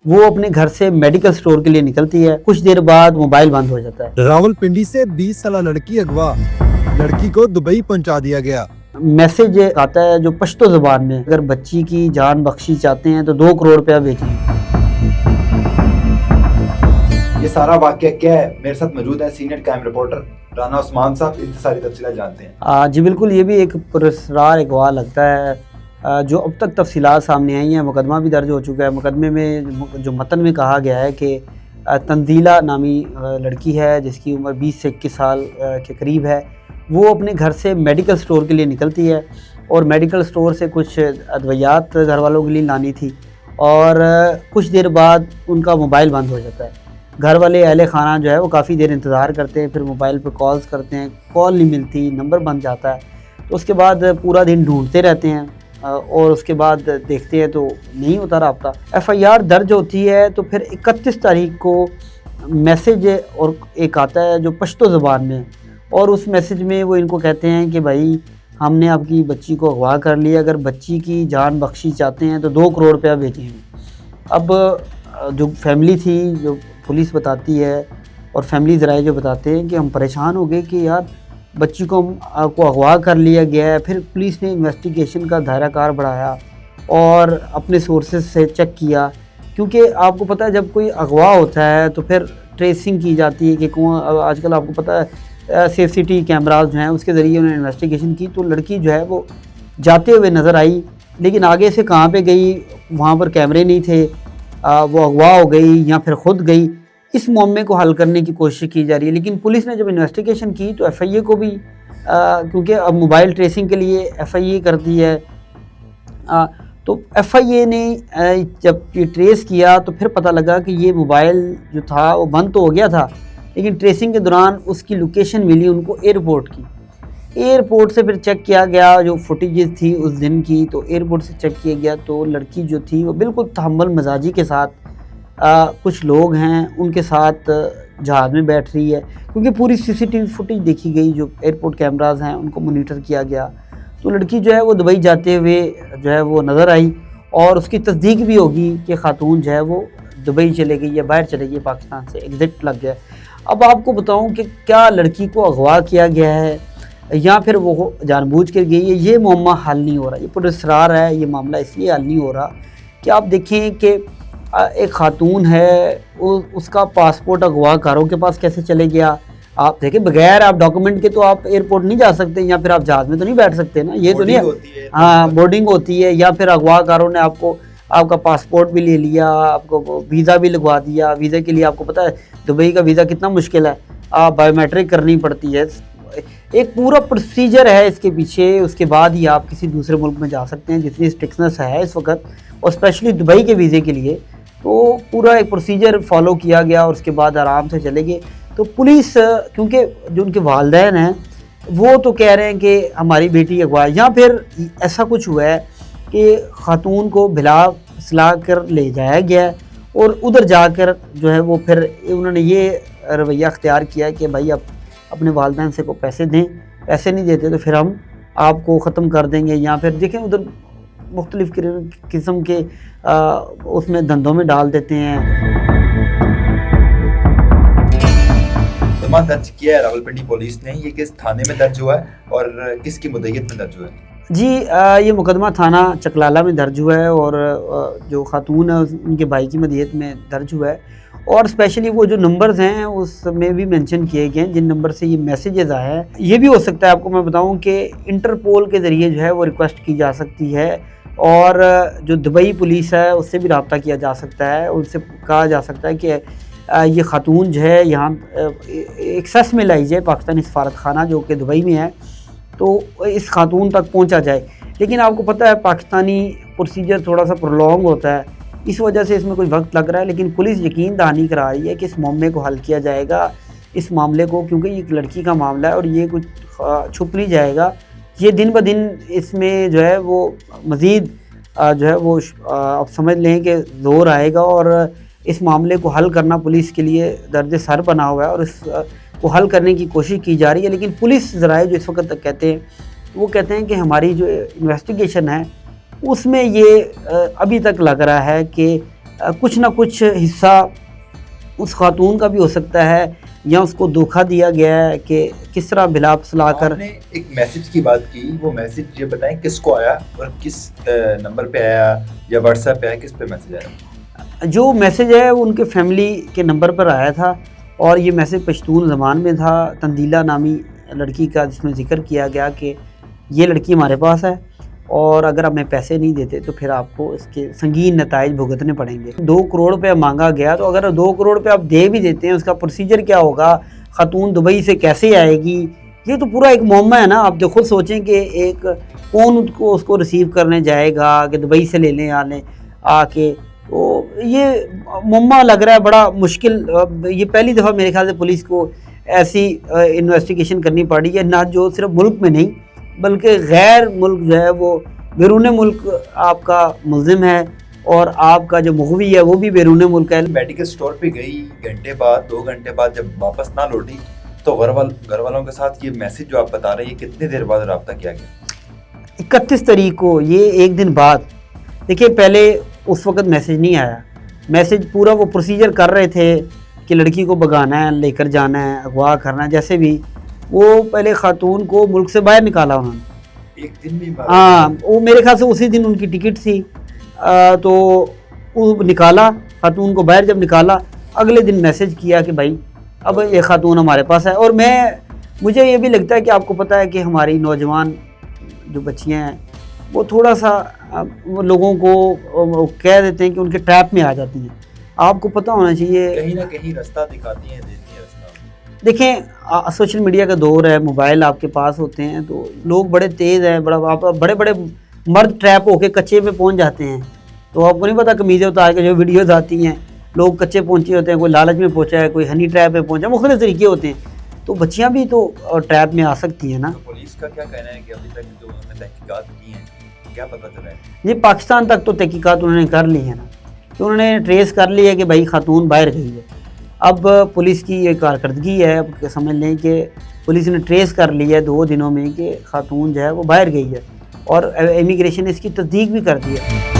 वो अपने घर से मेडिकल स्टोर के लिए निकलती है। कुछ देर बाद मोबाइल बंद हो जाता है। रावलपिंडी से 20 साल लड़की अगवा, लड़की को दुबई पहुंचा दिया गया। मैसेज आता है जो पश्तो ज़ुबान में, अगर बच्ची की जान बख्शी चाहते हैं तो 2 करोड़ रुपया भेजिए। ये सारा वाकया क्या है, मेरे साथ मौजूद है senior crime reporter Rana Usman साहब। इनसे सारी तफसीलात जानते हैं। जी बिल्कुल, ये भी एक पुरस्कार अगवा लगता है जो अब तक तफसीलात सामने आई हैं। मुकदमा भी दर्ज हो चुका है। मुकदमे में जो मतन में कहा गया है कि तंजीला नामी लड़की है जिसकी उम्र 20 से 21 साल के करीब है। वो अपने घर से मेडिकल स्टोर के लिए निकलती है और मेडिकल स्टोर से कुछ अद्वियात घर वालों के लिए लानी थी और कुछ देर बाद उनका मोबाइल बंद हो जाता है। घर वाले अहले खाना जो है वो काफ़ी देर इंतज़ार करते हैं, फिर मोबाइल पर कॉल्स करते हैं, कॉल नहीं मिलती, नंबर बंद जाता है। तो उसके बाद पूरा दिन ढूंढते रहते हैं और उसके बाद देखते हैं तो नहीं होता रब्ता। FIR दर्ज होती है तो फिर 31 तारीख को मैसेज और एक आता है जो पश्तो ज़ुबान में, और उस मैसेज में वो इनको कहते हैं कि भाई हमने आपकी बच्ची को अगवा कर लिया, अगर बच्ची की जान बख्शी चाहते हैं तो 2 करोड़ रुपया भेजिए। अब जो फैमिली थी, जो पुलिस बताती है और फैमिली ज़राए जो बताते हैं कि हम परेशान हो गए कि यार बच्ची को अगवा कर लिया गया है। फिर पुलिस ने इन्वेस्टिगेशन का दायराकार बढ़ाया और अपने सोर्सेज से चेक किया, क्योंकि आपको पता है जब कोई अगवा होता है तो फिर ट्रेसिंग की जाती है कि कौन, आजकल आपको पता है CCTV कैमराज जो हैं उसके ज़रिए उन्होंने इन्वेस्टिगेशन की। तो लड़की जो है वो जाते हुए नज़र आई, लेकिन आगे से कहाँ पे गई, वहाँ पर कैमरे नहीं थे, वो अगवा हो गई या फिर ख़ुद गई। इस मामले को हल करने की कोशिश की जा रही है। लेकिन पुलिस ने जब इन्वेस्टिगेशन की तो FIA को भी क्योंकि अब मोबाइल ट्रेसिंग के लिए FIA करती है, तो FIA ने जब ये ट्रेस किया तो फिर पता लगा कि ये मोबाइल जो था वो बंद तो हो गया था, लेकिन ट्रेसिंग के दौरान उसकी लोकेशन मिली उनको एयरपोर्ट की। एयरपोर्ट से फिर चेक किया गया जो फुटेजेस थी उस दिन की, तो एयरपोर्ट से चेक किया गया तो लड़की जो थी वो बिल्कुल तहम्मुल मजाजी के साथ कुछ लोग हैं उनके साथ जहाज़ में बैठ रही है, क्योंकि पूरी CCTV फुटेज देखी गई, जो एयरपोर्ट कैमराज हैं उनको मॉनिटर किया गया। तो लड़की जो है वो दुबई जाते हुए जो है वो नज़र आई और उसकी तस्दीक भी होगी कि खातून जो है वो दुबई चले गई या बाहर चले गई, पाकिस्तान से एग्ज़िट लग गया। अब आपको बताऊं कि क्या लड़की को अगवा किया गया है या फिर वो जानबूझ कर गई है, ये मामला हल नहीं हो रहा। ये पुरस्कार है, ये मामला इसलिए हल नहीं हो रहा कि आप देखें कि एक खातून है, उसका पासपोर्ट अगवाकारों के पास कैसे चले गया। आप देखें बगैर आप डॉक्यूमेंट के तो आप एयरपोर्ट नहीं जा सकते या फिर आप जहाज़ में तो नहीं बैठ सकते ना, ये तो नहीं है। हाँ, बोर्डिंग होती है, या फिर अगवाकारों ने आपका पासपोर्ट भी ले लिया, आपको वीज़ा भी लगवा दिया। वीज़ा के लिए आपको पता है दुबई का वीज़ा कितना मुश्किल है, आप बायोमेट्रिक करनी पड़ती है, एक पूरा प्रोसीजर है इसके पीछे। उसके बाद ही आप किसी दूसरे मुल्क में जा सकते हैं, जितनी स्ट्रिक्टनेस है इस वक्त, और स्पेशली दुबई के वीज़े के लिए तो पूरा एक प्रोसीजर फॉलो किया गया और उसके बाद आराम से चले गए। तो पुलिस, क्योंकि जो उनके वालिदैन हैं वो तो कह रहे हैं कि हमारी बेटी अगवा, या फिर ऐसा कुछ हुआ है कि खातून को भिला फुसला कर ले जाया गया और उधर जाकर जो है वो फिर उन्होंने ये रवैया अख्तियार किया कि भाई आप अपने वालिदैन से को पैसे दें, पैसे नहीं देते तो फिर हम आपको ख़त्म कर देंगे, या फिर देखें उधर मुख्तलिफ़ किस्म के उसमें धंधों में डाल देते हैं। मुकदमा दर्ज किया है रावलपिंडी पुलिस ने, ये किस थाने में दर्ज हुआ है और किसकी मुद्दईयत में दर्ज हुआ है? जी ये मुकदमा थाना चकलाला में दर्ज हुआ है और जो खातून है उनके भाई की मदीयत में दर्ज हुआ है, और स्पेशली वो जो नंबर्स हैं उसमें भी मेंशन किए गए हैं जिन नंबर से ये मैसेजेस आए हैं। ये भी हो सकता है, आपको मैं बताऊं कि इंटरपोल के ज़रिए जो है वो रिक्वेस्ट की जा सकती है और जो दुबई पुलिस है उससे भी रब्ता किया जा सकता है। उनसे कहा जा सकता है कि ये खातून जो है यहाँ एक्सेस में लाई जाए, पाकिस्तानी सफारत खाना जो कि दुबई में है, तो इस खातून तक पहुँचा जाए। लेकिन आपको पता है पाकिस्तानी प्रोसीजर थोड़ा सा प्रोलॉन्ग होता है, इस वजह से इसमें कोई वक्त लग रहा है। लेकिन पुलिस यकीन दहानी करा रही है कि इस मामले को हल किया जाएगा, इस मामले को, क्योंकि ये एक लड़की का मामला है और ये कुछ छुप नहीं जाएगा। ये दिन ब दिन इसमें जो है वो मज़ीद जो है वो आप समझ लें कि ज़ोर आएगा और इस मामले को हल करना पुलिस के लिए दर्द सर बना हुआ है और इसको हल करने की कोशिश की जा रही है। लेकिन पुलिस ज़राए जो इस वक्त तक कहते हैं, वो कहते हैं कि हमारी जो इन्वेस्टिगेशन है उसमें ये अभी तक लग रहा है कि कुछ ना कुछ हिस्सा उस खातून का भी हो सकता है, या उसको धोखा दिया गया है कि किस तरह बिलाप सलाकर। आपने एक मैसेज की बात की, वो मैसेज ये बताएं किसको आया और किस नंबर पे आया या व्हाट्सएप पे आया, किस पे मैसेज आया? जो मैसेज है वो उनके फैमिली के नंबर पर आया था, और ये मैसेज पश्तून ज़बान में था, तंदीला नामी लड़की का, जिसमें ज़िक्र किया गया कि ये लड़की हमारे पास है और अगर हमें पैसे नहीं देते तो फिर आपको इसके संगीन नताइज भुगतने पड़ेंगे। 2 करोड़ रुपया मांगा गया, तो अगर 2 करोड़ रुपये आप दे भी देते हैं, उसका प्रोसीजर क्या होगा, खातून दुबई से कैसे आएगी, ये तो पूरा एक मुअम्मा है ना। आप जो खुद सोचें कि एक कौन उसको रिसीव करने जाएगा, कि दुबई से लेने आने आके, तो ये मुअम्मा लग रहा है बड़ा मुश्किल। ये पहली दफ़ा मेरे ख्याल से पुलिस को ऐसी इन्वेस्टिगेशन करनी पड़ी है, ना जो सिर्फ मुल्क में नहीं बल्कि गैर मुल्क जो है वो बैरून मुल्क आपका मुल्ज़िम है, और आपका जो मुखवी है वो भी बैरून मुल्क है। मेडिकल स्टोर पे गई, घंटे बाद 2 घंटे बाद जब वापस ना लौटी तो घर वालों के साथ ये मैसेज जो आप बता रहे हैं, ये कितने देर बाद रब्ता किया गया? 31 तारीख को, ये एक दिन बाद। देखिए पहले उस वक्त मैसेज नहीं आया, मैसेज पूरा वो प्रोसीजर कर रहे थे कि लड़की को भगाना है, लेकर जाना है, अगवा करना है, जैसे भी। वो पहले खातून को मुल्क से बाहर निकाला उन्होंने, एक दिन भी हाँ, वो मेरे ख्याल से उसी दिन उनकी टिकट थी। तो वो निकाला खातून को बाहर, जब निकाला अगले दिन मैसेज किया कि भाई अब ये खातून हमारे पास है। और मुझे ये भी लगता है कि आपको पता है कि हमारी नौजवान जो बच्चियाँ हैं वो थोड़ा सा वो लोगों को कह देते हैं कि उनके ट्रैप में आ जाती हैं। आपको पता होना चाहिए, कहीं ना कहीं रास्ता दिखाती हैं, देती हैं रास्ता। देखें सोशल मीडिया का दौर है, मोबाइल आपके पास होते हैं, तो लोग बड़े तेज़ हैं, बड़े बड़े मर्द ट्रैप होके कच्चे पे पहुंच जाते हैं। तो आपको नहीं पता कमीज़ें उतार के जो वीडियोज़ आती हैं, लोग कच्चे पहुंचे होते हैं, कोई लालच में पहुंचा है, कोई हनी ट्रैप में पहुंचा, मुख्तलिफ तरीके होते हैं। तो बच्चियां भी तो ट्रैप में आ सकती हैं ना। तो पुलिस का क्या कहना है कि अभी तक जो उन्होंने तहकीकात की हैं, क्या पता चला है? ये पाकिस्तान तक तो तहकीकात उन्होंने कर ली है ना, कि उन्होंने ट्रेस कर लिया है कि भाई खातून बाहर गई है। अब पुलिस की ये कारकर्दगी है, अब समझ लें कि पुलिस ने ट्रेस कर लिया है 2 दिनों में कि खातून जो है वो बाहर गई है, और इमिग्रेशन ने इसकी तस्दीक भी कर दी है।